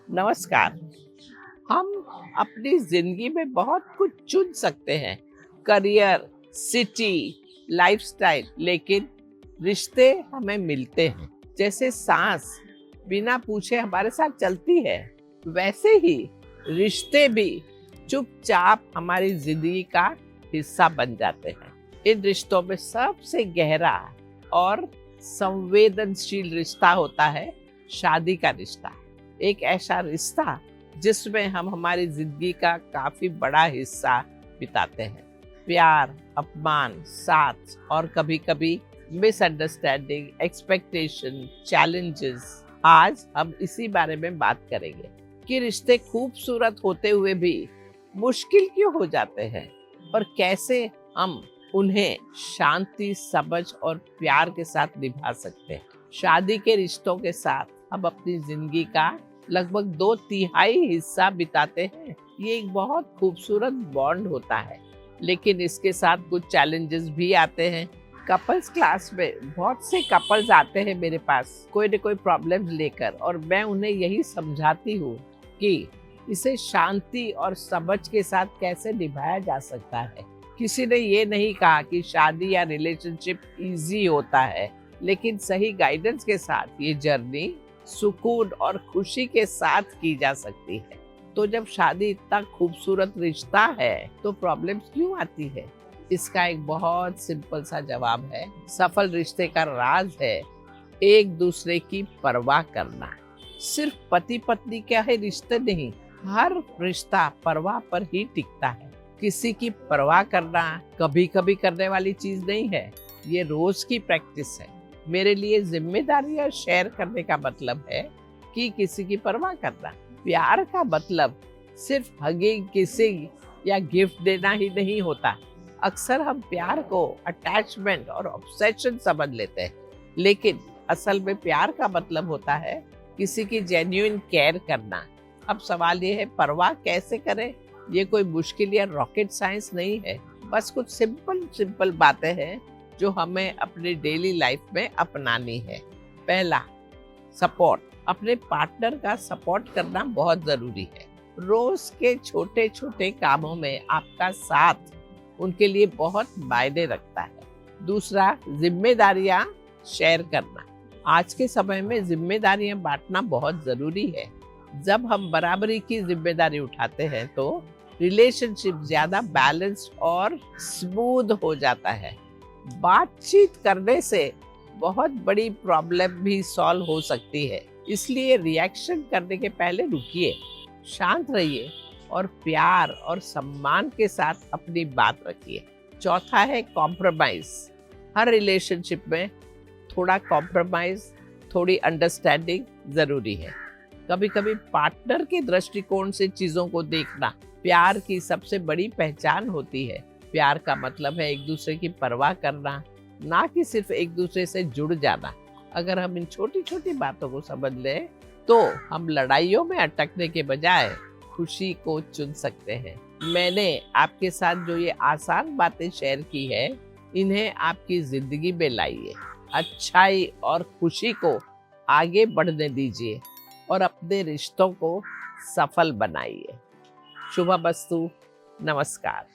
नमस्कार। हम अपनी जिंदगी में बहुत कुछ चुन सकते हैं, करियर, सिटी, लाइफस्टाइल, लेकिन रिश्ते हमें मिलते हैं। जैसे सांस बिना पूछे हमारे साथ चलती है, वैसे ही रिश्ते भी चुपचाप हमारी जिंदगी का हिस्सा बन जाते हैं। इन रिश्तों में सबसे गहरा और संवेदनशील रिश्ता होता है शादी का रिश्ता। एक ऐसा रिश्ता जिसमें हम हमारी जिंदगी का काफी बड़ा हिस्सा बिताते हैं। प्यार, अपमान, साथ और कभी कभी मिसअंडरस्टैंडिंग, एक्सपेक्टेशन, चैलेंजेस। आज हम इसी बारे में बात करेंगे कि रिश्ते खूबसूरत होते हुए भी मुश्किल क्यों हो जाते हैं और कैसे हम उन्हें शांति, समझ और प्यार के साथ निभा सकते हैं। शादी के रिश्तों के साथ हम अपनी जिंदगी का लगभग 2/3 हिस्सा बिताते हैं। ये एक बहुत खूबसूरत बॉन्ड होता है, लेकिन इसके साथ कुछ चैलेंजेस भी आते हैं। कपल्स क्लास में बहुत से कपल्स आते हैं मेरे पास कोई न कोई प्रॉब्लम लेकर, और मैं उन्हें यही समझाती हूँ कि इसे शांति और समझ के साथ कैसे निभाया जा सकता है। किसी ने ये नहीं कहा कि शादी या रिलेशनशिप इजी होता है, लेकिन सही गाइडेंस के साथ ये जर्नी सुकून और खुशी के साथ की जा सकती है। तो जब शादी इतना खूबसूरत रिश्ता है तो प्रॉब्लम्स क्यों आती है? इसका एक बहुत सिंपल सा जवाब है। सफल रिश्ते का राज है एक दूसरे की परवाह करना। सिर्फ पति पत्नी का है रिश्ते नहीं, हर रिश्ता परवाह पर ही टिकता है। किसी की परवाह करना कभी कभी करने वाली चीज नहीं है, ये रोज की प्रैक्टिस है। मेरे लिए जिम्मेदारियां शेयर करने का मतलब है कि किसी की परवाह करना। प्यार का मतलब सिर्फ हगिंग, किसिंग या गिफ्ट देना ही नहीं होता। अक्सर हम प्यार को अटैचमेंट और ऑब्सेशन समझ लेते हैं, लेकिन असल में प्यार का मतलब होता है किसी की जेन्युइन केयर करना। अब सवाल ये है, परवाह कैसे करें? ये कोई मुश्किल या रॉकेट साइंस नहीं है, बस कुछ सिंपल बातें हैं जो हमें अपनी डेली लाइफ में अपनानी है। पहला, सपोर्ट। अपने पार्टनर का सपोर्ट करना बहुत जरूरी है। रोज के छोटे छोटे कामों में आपका साथ उनके लिए बहुत मायने रखता है। दूसरा, जिम्मेदारियां शेयर करना। आज के समय में जिम्मेदारियां बांटना बहुत जरूरी है। जब हम बराबरी की जिम्मेदारी उठाते हैं तो रिलेशनशिप ज्यादा बैलेंस्ड और स्मूथ हो जाता है। बातचीत करने से बहुत बड़ी प्रॉब्लम भी सॉल्व हो सकती है, इसलिए रिएक्शन करने के पहले रुकिए, शांत रहिए और प्यार और सम्मान के साथ अपनी बात रखिए। चौथा है कॉम्प्रोमाइज। हर रिलेशनशिप में थोड़ा कॉम्प्रोमाइज, थोड़ी अंडरस्टैंडिंग जरूरी है। कभी कभी पार्टनर के दृष्टिकोण से चीजों को देखना प्यार की सबसे बड़ी पहचान होती है। प्यार का मतलब है एक दूसरे की परवाह करना, ना कि सिर्फ एक दूसरे से जुड़ जाना। अगर हम इन छोटी छोटी बातों को समझ लें तो हम लड़ाइयों में अटकने के बजाय खुशी को चुन सकते हैं। मैंने आपके साथ जो ये आसान बातें शेयर की है, इन्हें आपकी जिंदगी में लाइए, अच्छाई और खुशी को आगे बढ़ने दीजिए और अपने रिश्तों को सफल बनाइए। शुभमस्तु। नमस्कार।